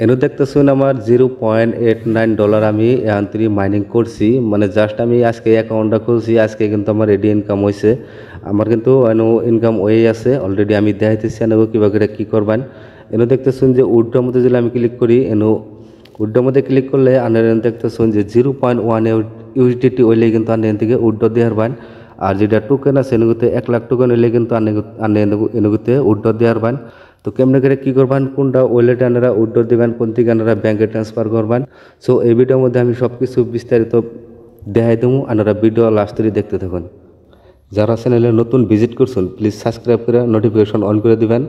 এনু দেখতেছুন আমার $0.89 আমি এখান মাইনিং করছি, মানে জাস্ট আমি আজকে অ্যাকাউন্টটা খুলছি, আজকে কিন্তু আমার রেডি ইনকাম হয়েছে। আমার কিন্তু এনু ইনকাম হয়ে আছে অলরেডি। আমি দেখাইতেছি এনু কীভাবে কী করবেন। এনু দেখতেছুন যে উড্ডোর মধ্যে যদি আমি ক্লিক করি, এনু উড্ডোর মধ্যে ক্লিক করলে আপনারা দেখতেছুন যে 0.1 ইউএসডিটি হইলে কিন্তু আপনি এখান থেকে উড্ডো দিয়ে পারবেন। আর যেটা টোকেন আছে এনুগুতে 1 লাখ টোকেন হইলে কিন্তু আপনি এনুগুতে উড্ডো দিয়ে পারবেন। তো কেমনে করে কী করবেন, কোনটা ওয়ালেটে আপনারা উইথড্র দেবেন, কোন থেকে আপনারা ব্যাংকে ট্রান্সফার করবেন। সো এই ভিডিওর মধ্যে আমি সব কিছু বিস্তারিত দেখাই দেবো, আপনারা ভিডিও লাস্ট থেকে দেখতে থাকুন। যারা চ্যানেলে নতুন ভিজিট করছেন প্লিজ সাবস্ক্রাইব করে নোটিফিকেশন অন করে দিবেন।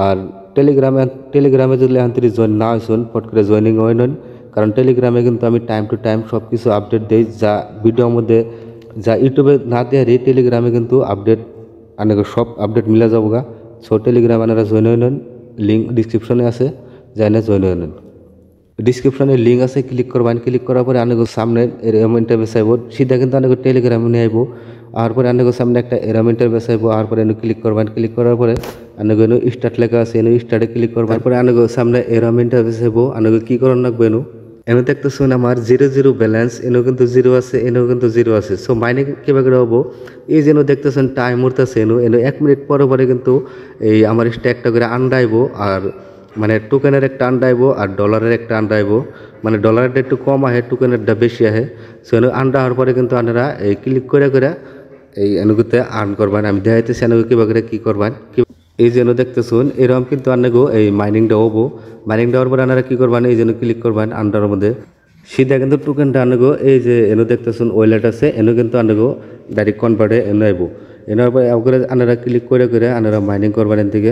আর টেলিগ্রামে যদি আন্তরিক জয়েন না হয়েছেন ফট করে জয়েনিং হয়ে নেন, কারণ টেলিগ্রামে কিন্তু আমি টাইম টু টাইম সব কিছু আপডেট দিই, যা ভিডিওর মধ্যে যা ইউটিউবে না দেয় টেলিগ্রামে কিন্তু আপডেট আপনাকে সব আপডেট মিলে যাবো গা। সো টেলিগ্রাম আপনারা জয়েন হয়ে নেন, লিঙ্ক ডিসক্রিপশনে আছে, যাই না জয়েন হয়ে নেন। ডিসক্রিপশনে লিঙ্ক আছে, ক্লিক করবেন। ক্লিক করার পরে আপনাকে সামনে এরকম ইন্টারফেস আইব, সিধা কিন্তু আপনাকে টেলিগ্রামে নিয়ে আইব। আর পরে আপনাকে সামনে একটা এরকম ইন্টারফেস আইব, আর পরে এনে ক্লিক করবেন। ক্লিক করার পরে আপনাকে এনে স্টার্ট লেখা আছে, এনে স্টার্টে ক্লিক করবেন। তারপরে আপনাকে সামনে এরকম ইন্টারফেস আইব, আপনাকে কী করার লাগবে এনে দেখতেছুন আমার 0 ব্যালেন্স, এনেও কিন্তু 0 আছে, এনেও কিন্তু 0 আছে। সো মাইনিং কীভাবে হবো, এই যেন দেখতেছেন টাইম উঠতেছে, এনে 1 মিনিট পরে পরে কিন্তু এই আমার স্ট্যাকটা করে আন্ডাইব। আর মানে টোকেনের একটা আন্ডাইব আর ডলারের একটা আন্ডাইব, মানে ডলারটা একটু কম আহে, টোকেনেরটা বেশি আহে। সো এনে আন্ডা হওয়ার পরে কিন্তু আপনারা এই ক্লিক করে করে এই এনুগুতে আর্ন করবেন। আমি দেখাইতেছি এনুগু কীভাবে কী করবেন। এই যেন দেখতেছুন এরকম কিন্তু আন্নাগো এই মাইনিংটা হবো। মাইনিংটা হওয়ার পরে আপনারা কী করবেন, এই জন্য ক্লিক করবেন আন্ডারের মধ্যে, সিধা কিন্তু টোকেনটা আনগো এই যে এনে দেখতেছুন ওয়ালেট আছে, এনে কিন্তু আনগো ডাইরেক্ট কনভার্টে এনে আইব। এনার পরে করে আপনারা ক্লিক করে করে আপনারা মাইনিং করবেন এন থেকে।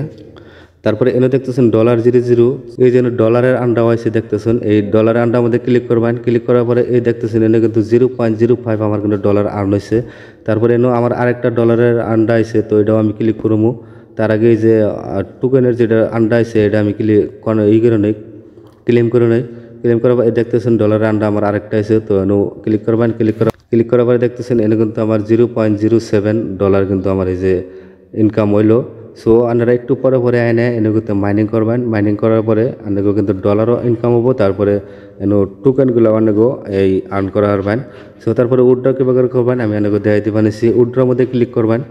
তারপরে এনে দেখতেছেন $0.00, এই জন্য ডলারের আন্ডা হয়েছে দেখতেছেন, এই ডলারের আন্ডার মধ্যে ক্লিক করবেন। ক্লিক করার পরে এই দেখতেছেন এনে কিন্তু 0.05 আমার কিন্তু ডলার আর্ন হয়েছে। তারপরে এনে আমার আরেকটা ডলারের আন্ডা আছে, তো এটাও আমি ক্লিক করবো। তার আগে এই যে টোকেনের যেটা আন্ডা আছে এটা আমি করে নেই, ক্লেম করে নেই। ক্লেম করার পরে দেখতেছেন ডলারের আন্ডা আমার আরেকটা আছে, তো এনে ক্লিক করবেন। ক্লিক করার পরে দেখতেছেন এনে কিন্তু আমার $0.07 কিন্তু আমার এই যে ইনকাম হইলো। সো আপনারা একটু পরে পরে আইনে এনে কিন্তু মাইনিং করবেন। মাইনিং করার পরে আপনাকে কিন্তু ডলারও ইনকাম হবো, তারপরে এনে টোকেনগুলো আপনাকে এই আর্ন করা পারবেন। সো তারপরে উইথড্র কীভাবে করবেন আমি আপনাকে দেখাইতে পারছি। উইথড্রর মধ্যে ক্লিক করবেন।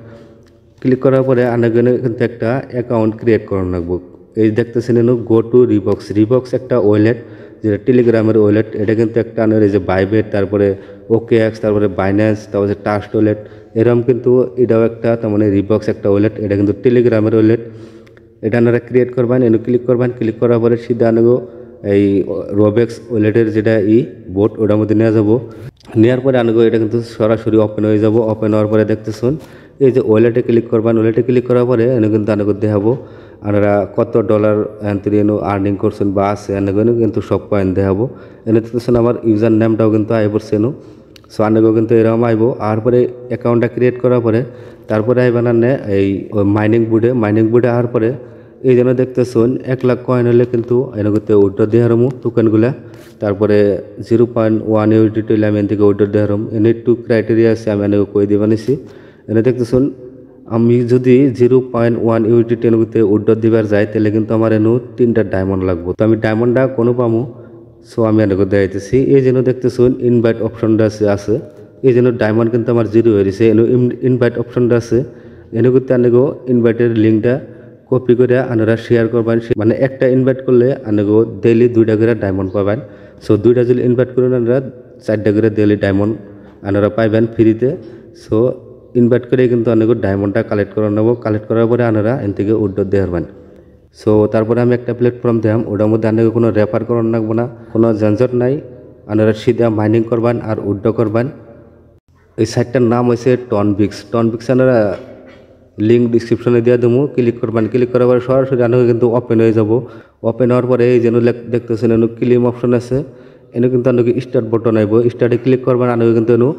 ক্লিক করার পরে আপনাকে কিন্তু একটা অ্যাকাউন্ট ক্রিয়েট করানো লাগবে। এই দেখতেছেন গো টু রিবক্স। রিবক্স একটা ওয়ালেট, যেটা টেলিগ্রামের ওয়ালেট। এটা কিন্তু একটা আপনার এই যে বাইবেট, তারপরে OKX, তারপরে বাইন্যান্স, তারপরে ট্রাস্ট ওয়ালেট, এরকম কিন্তু এটাও একটা, তার মানে রিবক্স একটা ওয়ালেট। এটা কিন্তু টেলিগ্রামের ওয়ালেট। এটা আপনারা ক্রিয়েট করবেন, এনে ক্লিক করবেন। ক্লিক করার পরে সিধা আনগো এই রোবেক্স ওয়ালেটের যেটা বোট ওটার মধ্যে নিয়ে যাবো। নেওয়ার পরে আনগো এটা কিন্তু সরাসরি ওপেন হয়ে যাব। ওপেন হওয়ার পরে দেখতেছুন এই যে ওয়ালেটে ক্লিক করবেন। ওয়ালেটে ক্লিক করার পরে এনে কিন্তু আনগো দেখাবো আপনারা কত ডলার এনে আর্নিং করছেন বা আছে, এনে কিন্তু সব পয়েন্ট দেখাবো। এনে দেখতেছেন আমার ইউজার নেমটাও কিন্তু আই পড়ছে এনো। সো আনগো কিন্তু এরকম আইব। আর পরে অ্যাকাউন্টটা ক্রিয়েট করার পরে তারপরে আইবেন আনে এই মাইনিং বোর্ডে আসার পরে এই জন্য দেখতেছুন 1 লাখ কয়েন হলে কিন্তু এনগতে উইথড্র দিয়ে হারমু টোকেনগুলা। তারপরে 0.1 ইউডিটি হলে আমি এন থেকে উইথড্র দিয়ে হারম। এনে একটু ক্রাইটেরিয়া আছে, আমি এনে কই দিয়ে বানিয়েছি। এনে দেখতেছুন আমি যদি 0.1 ইউডিটি এনগতে উইথড্র দিবার যাই তাহলে কিন্তু আমার এনু 3টা ডায়মন্ড লাগবো। তো আমি ডায়মন্ডটা কোনো পামু, সো আমি এনকে দেখাইতেছি। এই জন্য দেখতেছুন ইনভাইট অপশনটা আছে, এই জন্য ডায়মন্ড কিন্তু আমার 0 হয়ে গেছে। এনে ইনভাইট অপশনটা আছে, এনে করতে আনগো ইনভাইটের লিঙ্কটা কপি করে আপনারা শেয়ার করবেন। মানে একটা ইনভাইট করলে আনগো ডেইলি 2টা করে ডায়মন্ড পাবেন। সো 2টা যদি ইনভাইট করেন আপনারা 4টা করে ডেইলি ডায়মন্ড আপনারা পাইবেন ফ্রিতে। সো ইনভাইট করে কিন্তু আনগো ডায়মন্ডটা কালেক্ট করে নেবো। কালেক্ট করার পরে আপনারা এন থেকে উইথড্র দিয়ে পারবেন। সো তারপরে আমি একটা প্ল্যাটফর্ম দিলাম, ওটার মধ্যে আপনাকে কোনো রেফার করানো লাগবো না, কোনো ঝঞ্ঝট নাই। আপনারা সিধা মাইনিং করবেন আর উইথড্র করবেন। এই সাইটটার নাম হয়েছে টনবিক্স। আপনারা লিঙ্ক ডিসক্রিপশনে দিয়ে দেবো, ক্লিক করবেন। ক্লিক করার পরে সরাসরি আপনাকে কিন্তু ওপেন হয়ে যাব। ওপেন হওয়ার পরে এই যেন দেখতেছেন এনে ক্লেম অপশন আছে, এনে কিন্তু আপনাকে স্টার্ট বটন আইব। স্টার্টে ক্লিক করবেন, আপনাকে কিন্তু এনে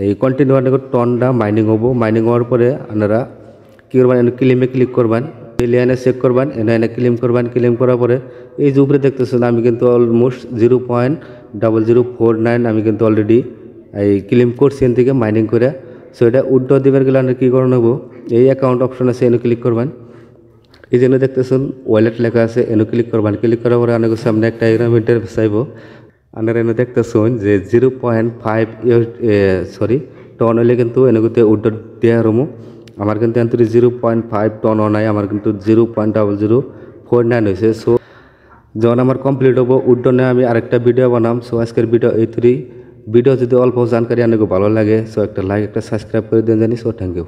এই কন্টিনিউ আপনাকে টনটা মাইনিং হবো। মাইনিং হওয়ার পরে আপনারা কী করবেন, এনে ক্লেমে ক্লিক করবেন। এনে চেক করবেন, এনে ক্লেম করবেন। ক্লেম করার পরে এই যে উপরে দেখতেছেন আমি কিন্তু অলমোস্ট 0.0049 আমি কিন্তু অলরেডি এই ক্লেম করছি এন থেকে মাইনিং করে। সো এটা উইথড্র দিবার গেলে আপনার কী করানো হবো, এই অ্যাকাউন্ট অপশন আছে, এনে ক্লিক করবেন। এই জন্য দেখতেছেন ওয়ালেট লেখা আছে এনে ক্লিক করবেন ক্লিক করার পরে অনেক সামনে একটা এরকম ইন্টারফেস আইব আপনারা এনে দেখতেছেন যে 0.5 সরি টন হলে কিন্তু এনগুতে উড্ডর দেওয়া রুমো আমার কিন্তু এন্তরি 0.5 টন নাই আমার কিন্তু 0.0049 হয়েছে সো যখন আমার কমপ্লিট হবো উড্ডনে আমি আরেকটা ভিডিও বানাম সো আজকের ভিডিও এই ভিডিও যদি অল্প জানকারি আপনাকে ভালো লাগে সো একটা লাইক একটা সাবস্ক্রাইব করে দেন জানি সো থ্যাংক ইউ